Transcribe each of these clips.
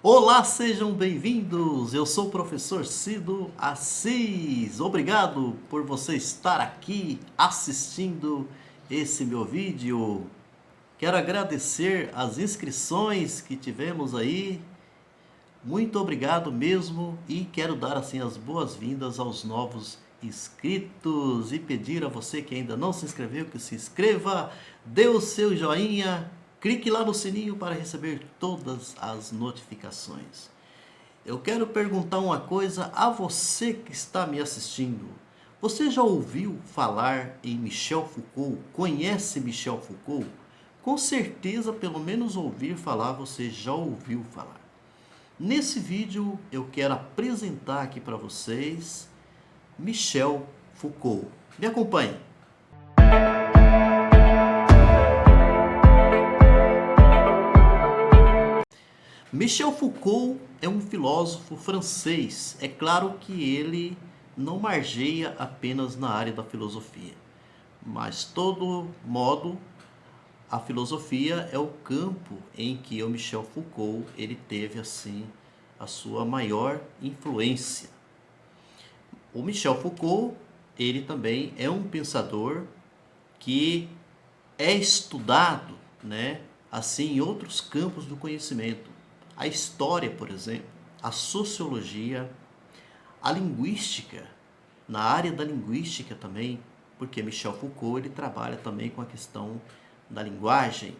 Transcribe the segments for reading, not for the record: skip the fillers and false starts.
Olá, sejam bem-vindos! Eu sou o professor Cido Assis. Obrigado por você estar aqui assistindo esse meu vídeo. Quero agradecer as inscrições que tivemos aí. Muito obrigado mesmo e quero dar assim as boas-vindas aos novos inscritos e pedir a você que ainda não se inscreveu que se inscreva, dê o seu joinha, clique lá no sininho para receber todas as notificações. Eu quero perguntar uma coisa a você que está me assistindo. Você já ouviu falar em Michel Foucault? Conhece Michel Foucault? Com certeza, pelo menos ouvir falar, você já ouviu falar. Nesse vídeo eu quero apresentar aqui para vocês Michel Foucault. Me acompanhe. Michel Foucault é um filósofo francês. É claro que ele não margeia apenas na área da filosofia, mas todo modo a filosofia é o campo em que o Michel Foucault ele teve assim a sua maior influência. O Michel Foucault, ele também é um pensador que é estudado, né, assim em outros campos do conhecimento. A história, por exemplo, a sociologia, a linguística, na área da linguística também, porque Michel Foucault ele trabalha também com a questão da linguagem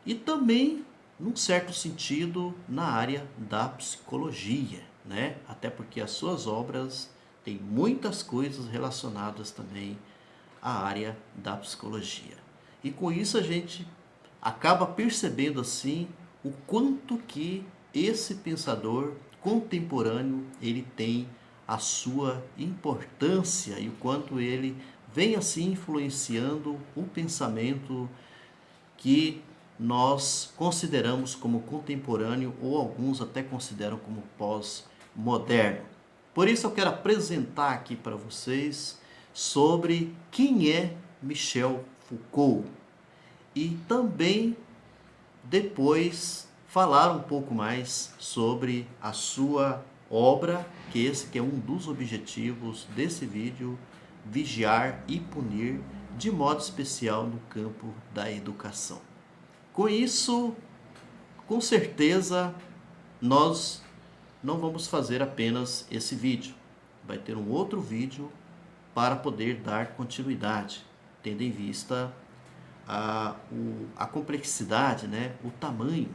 e também, num certo sentido, na área da psicologia, né? Até porque as suas obras têm muitas coisas relacionadas também à área da psicologia. E com isso a gente acaba percebendo assim o quanto que esse pensador contemporâneo ele tem a sua importância e o quanto ele vem assim influenciando o pensamento que nós consideramos como contemporâneo ou alguns até consideram como pós-moderno. Por isso eu quero apresentar aqui para vocês sobre quem é Michel Foucault e também depois falar um pouco mais sobre a sua obra, que esse que é um dos objetivos desse vídeo, vigiar e punir, de modo especial no campo da educação. Com isso, com certeza, nós não vamos fazer apenas esse vídeo. Vai ter um outro vídeo para poder dar continuidade, tendo em vista a complexidade, né, o tamanho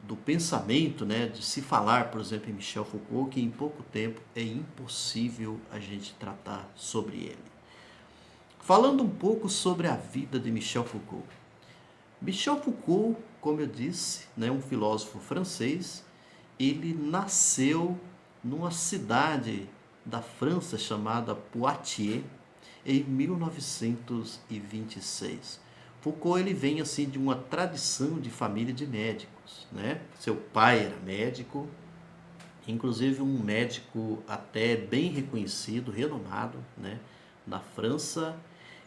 do pensamento, né, de se falar, por exemplo, em Michel Foucault, que em pouco tempo é impossível a gente tratar sobre ele. Falando um pouco sobre a vida de Michel Foucault. Michel Foucault, como eu disse, né, um filósofo francês, ele nasceu numa cidade da França chamada Poitiers em 1926. Foucault ele vem assim de uma tradição de família de médicos, né? Seu pai era médico, inclusive um médico até bem reconhecido, renomado, né, na França,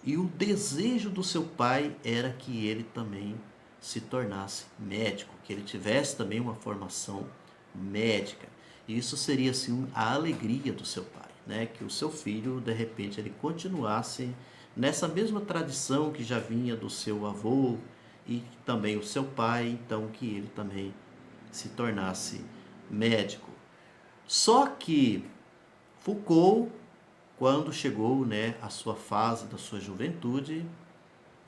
e o desejo do seu pai era que ele também se tornasse médico, que ele tivesse também uma formação médica. E isso seria assim a alegria do seu pai, né, que o seu filho de repente ele continuasse nessa mesma tradição que já vinha do seu avô e também o seu pai, então que ele também se tornasse médico. Só que Foucault, quando chegou, né, à sua fase da sua juventude,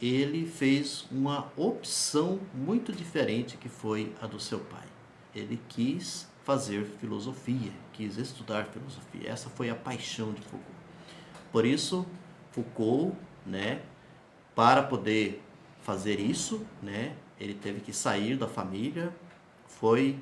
ele fez uma opção muito diferente que foi a do seu pai. Ele quis fazer filosofia, quis estudar filosofia. Essa foi a paixão de Foucault. Por isso, Foucault, né, para poder fazer isso, né, ele teve que sair da família, foi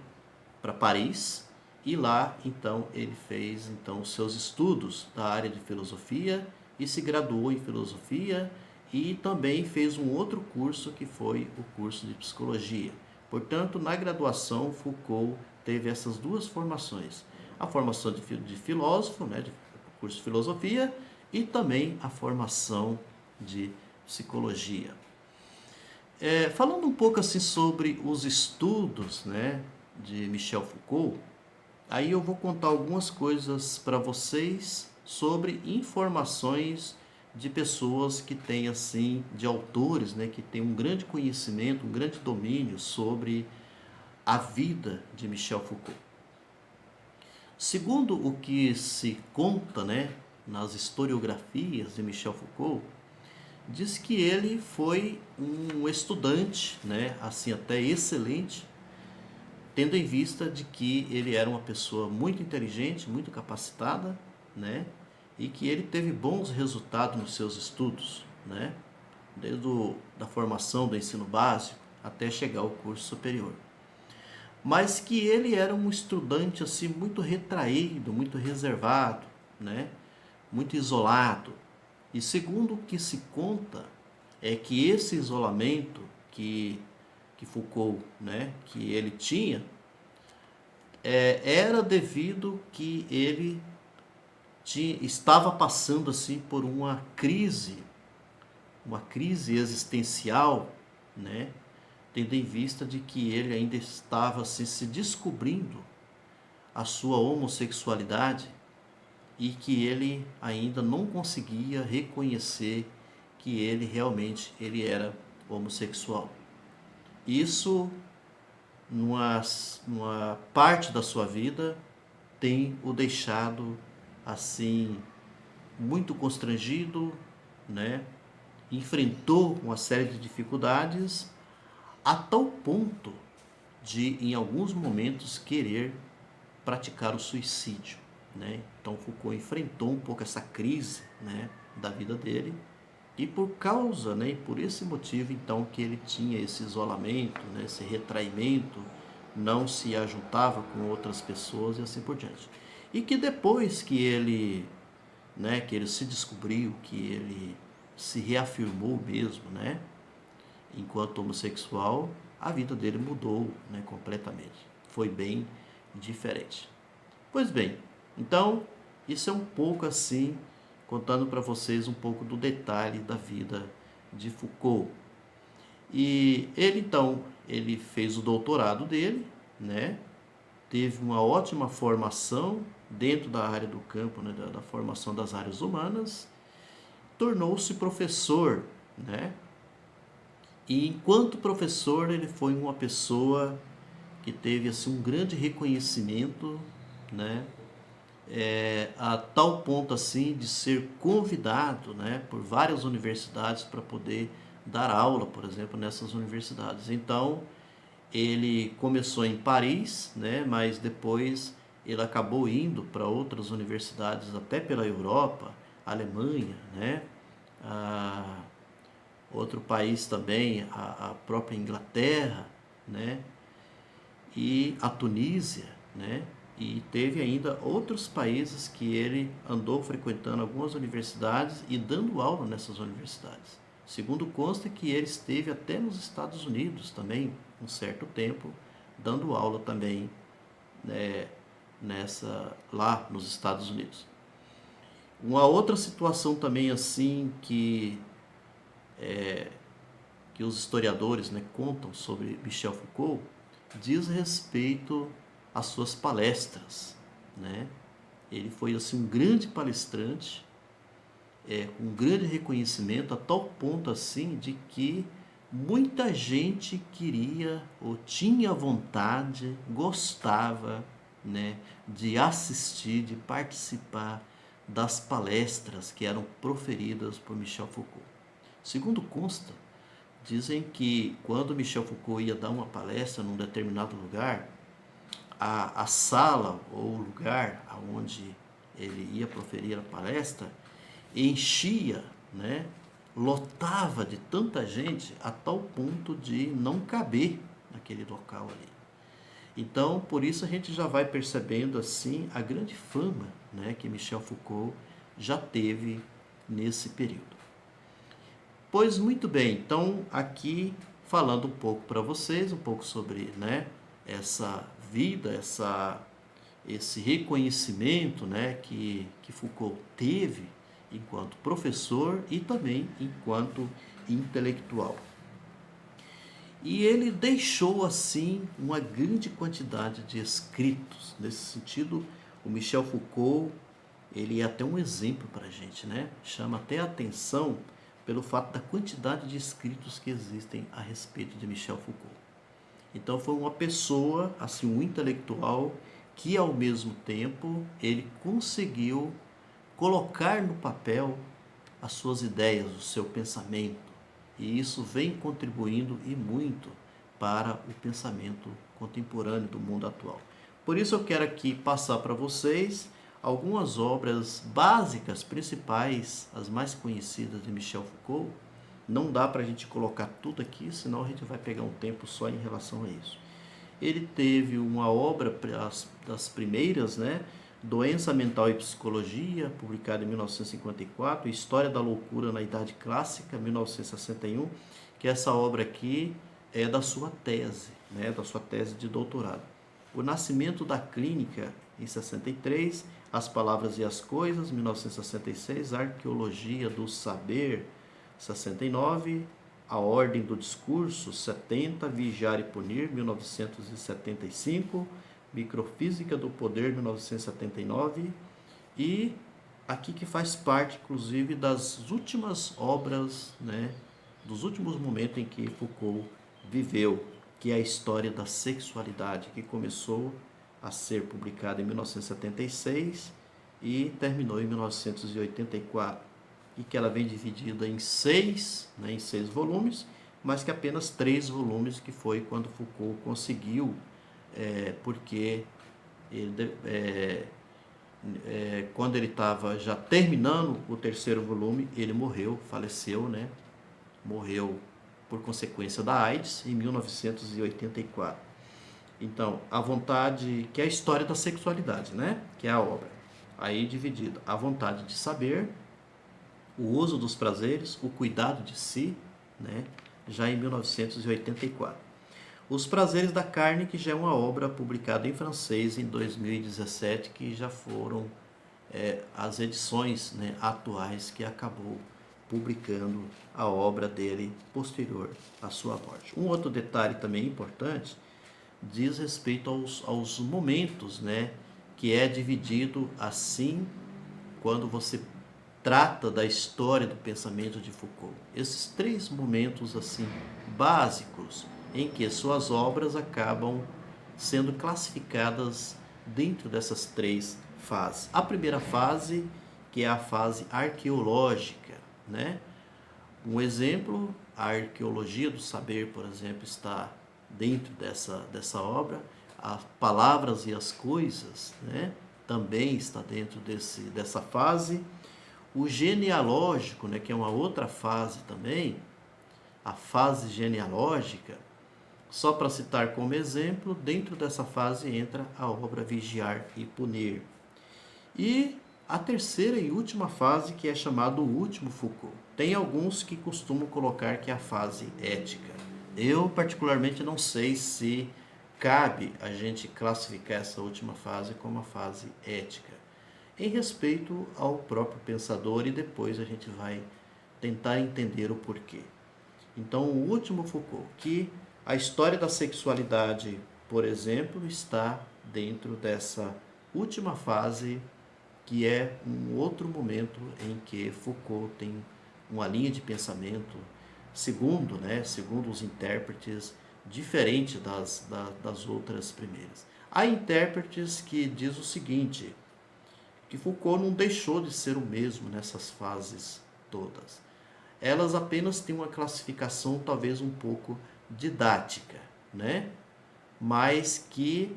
para Paris e lá então ele fez então os seus estudos da área de filosofia e se graduou em filosofia e também fez um outro curso que foi o curso de psicologia. Portanto, na graduação Foucault teve essas duas formações, a formação de filósofo, né, de curso de filosofia e também a formação de psicologia. Falando um pouco assim sobre os estudos, né, de Michel Foucault, aí eu vou contar algumas coisas para vocês sobre informações de pessoas que têm assim, de autores, né, que têm um grande conhecimento, um grande domínio sobre a vida de Michel Foucault. Segundo o que se conta, né, nas historiografias de Michel Foucault, diz que ele foi um estudante, né, assim até excelente, tendo em vista de que ele era uma pessoa muito inteligente, muito capacitada, né, e que ele teve bons resultados nos seus estudos, né, desde da formação do ensino básico até chegar ao curso superior. Mas que ele era um estudante assim muito retraído, muito reservado, né, muito isolado. E segundo o que se conta, é que esse isolamento que Foucault, né, que ele tinha, era devido que ele estava passando assim por uma crise existencial, né, tendo em vista de que ele ainda estava assim, se descobrindo a sua homossexualidade e que ele ainda não conseguia reconhecer que ele realmente ele era homossexual. Isso, numa parte da sua vida, tem o deixado assim muito constrangido, né? Enfrentou uma série de dificuldades a tal ponto de, em alguns momentos, querer praticar o suicídio, né? Então Foucault enfrentou um pouco essa crise, né, da vida dele, e por causa, né, e por esse motivo então que ele tinha esse isolamento, né, esse retraimento, não se ajuntava com outras pessoas e assim por diante. E que depois que ele, né, que ele se descobriu, que ele se reafirmou mesmo, né, enquanto homossexual, a vida dele mudou, né, completamente. Foi bem diferente. Pois bem, então isso é um pouco assim, contando para vocês um pouco do detalhe da vida de Foucault. E ele então, ele fez o doutorado dele, né? Teve uma ótima formação dentro da área do campo, né, da formação das áreas humanas, tornou-se professor, né? E enquanto professor, ele foi uma pessoa que teve assim um grande reconhecimento, né? A tal ponto assim de ser convidado, né, por várias universidades para poder dar aula, por exemplo, nessas universidades. Então, ele começou em Paris, né, mas depois ele acabou indo para outras universidades, até pela Europa, Alemanha, né, a outro país também, a própria Inglaterra, né, e a Tunísia, né? E teve ainda outros países que ele andou frequentando algumas universidades e dando aula nessas universidades. Segundo consta que ele esteve até nos Estados Unidos também, um certo tempo, dando aula também, né, lá nos Estados Unidos. Uma outra situação também assim que os historiadores, né, contam sobre Michel Foucault diz respeito às suas palestras, né? Ele foi assim um grande palestrante, com um grande reconhecimento a tal ponto assim de que muita gente queria ou tinha vontade, gostava, né, de assistir, de participar das palestras que eram proferidas por Michel Foucault. Segundo consta, dizem que quando Michel Foucault ia dar uma palestra num determinado lugar, a sala ou o lugar onde ele ia proferir a palestra enchia, né, lotava de tanta gente a tal ponto de não caber naquele local ali. Então, por isso a gente já vai percebendo assim a grande fama, né, que Michel Foucault já teve nesse período. Pois muito bem, então aqui falando um pouco para vocês, um pouco sobre, né, essa vida, esse reconhecimento, né, que Foucault teve enquanto professor e também enquanto intelectual. E ele deixou assim uma grande quantidade de escritos. Nesse sentido, o Michel Foucault, ele é até um exemplo para a gente, né? Chama até a atenção pelo fato da quantidade de escritos que existem a respeito de Michel Foucault. Então foi uma pessoa, assim, um intelectual que ao mesmo tempo ele conseguiu colocar no papel as suas ideias, o seu pensamento. E isso vem contribuindo e muito para o pensamento contemporâneo do mundo atual. Por isso eu quero aqui passar para vocês algumas obras básicas, principais, as mais conhecidas de Michel Foucault. Não dá para a gente colocar tudo aqui, senão a gente vai pegar um tempo só em relação a isso. Ele teve uma obra, das primeiras, né? Doença Mental e Psicologia, publicada em 1954, História da Loucura na Idade Clássica, 1961, que essa obra aqui é da sua tese, né? Da sua tese de doutorado. O Nascimento da Clínica, em 63, As Palavras e as Coisas, 1966, Arqueologia do Saber, 69, A Ordem do Discurso, 70, Vigiar e Punir, 1975, Microfísica do Poder, 1979, e aqui que faz parte, inclusive, das últimas obras, né, dos últimos momentos em que Foucault viveu, que é a História da Sexualidade, que começou a ser publicada em 1976 e terminou em 1984, e que ela vem dividida em seis volumes, mas que apenas 3 volumes, que foi quando Foucault conseguiu, porque ele, quando ele estava já terminando o 3º volume, ele morreu, faleceu, né? Morreu por consequência da AIDS em 1984. Então, a vontade, que é a História da Sexualidade, né? Que é a obra. Aí dividida, a vontade de saber, o uso dos prazeres, o cuidado de si, né? Já em 1984. Os Prazeres da Carne, que já é uma obra publicada em francês em 2017, que já foram as edições, né, atuais, que acabou publicando a obra dele posterior à sua morte. Um outro detalhe também importante diz respeito aos momentos, né, que é dividido assim quando você trata da história do pensamento de Foucault. Esses 3 momentos assim básicos em que suas obras acabam sendo classificadas dentro dessas 3 fases. A primeira fase, que é a fase arqueológica, né? Um exemplo, a Arqueologia do Saber, por exemplo, está dentro dessa obra. As Palavras e as Coisas, né? Também está dentro dessa fase. O genealógico, né, que é uma outra fase também, a fase genealógica, só para citar como exemplo, dentro dessa fase entra a obra Vigiar e Punir. E a terceira e última fase, que é chamada o Último Foucault. Tem alguns que costumam colocar que é a fase ética. Eu, particularmente, não sei se cabe a gente classificar essa última fase como a fase ética, em respeito ao próprio pensador, e depois a gente vai tentar entender o porquê. Então, o Último Foucault, que a história da sexualidade, por exemplo, está dentro dessa última fase, que é um outro momento em que Foucault tem uma linha de pensamento, segundo os intérpretes, diferente das outras primeiras. Há intérpretes que diz o seguinte, que Foucault não deixou de ser o mesmo nessas fases todas. Elas apenas têm uma classificação talvez um pouco didática, né? Mas que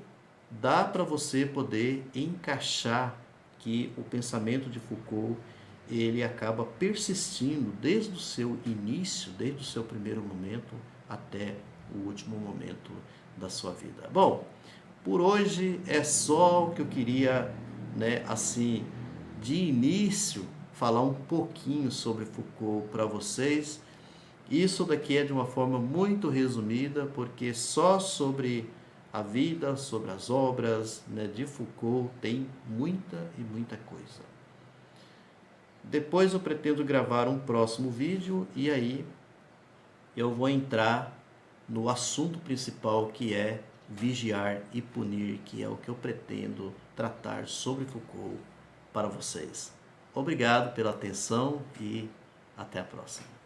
dá para você poder encaixar que o pensamento de Foucault, ele acaba persistindo desde o seu início, desde o seu primeiro momento até o último momento da sua vida. Bom, por hoje é só o que eu queria, né, assim, de início, falar um pouquinho sobre Foucault para vocês. Isso daqui é de uma forma muito resumida, porque só sobre a vida, sobre as obras, né, de Foucault tem muita e muita coisa. Depois eu pretendo gravar um próximo vídeo e aí eu vou entrar no assunto principal, que é vigiar e punir, que é o que eu pretendo tratar sobre Foucault para vocês. Obrigado pela atenção e até a próxima.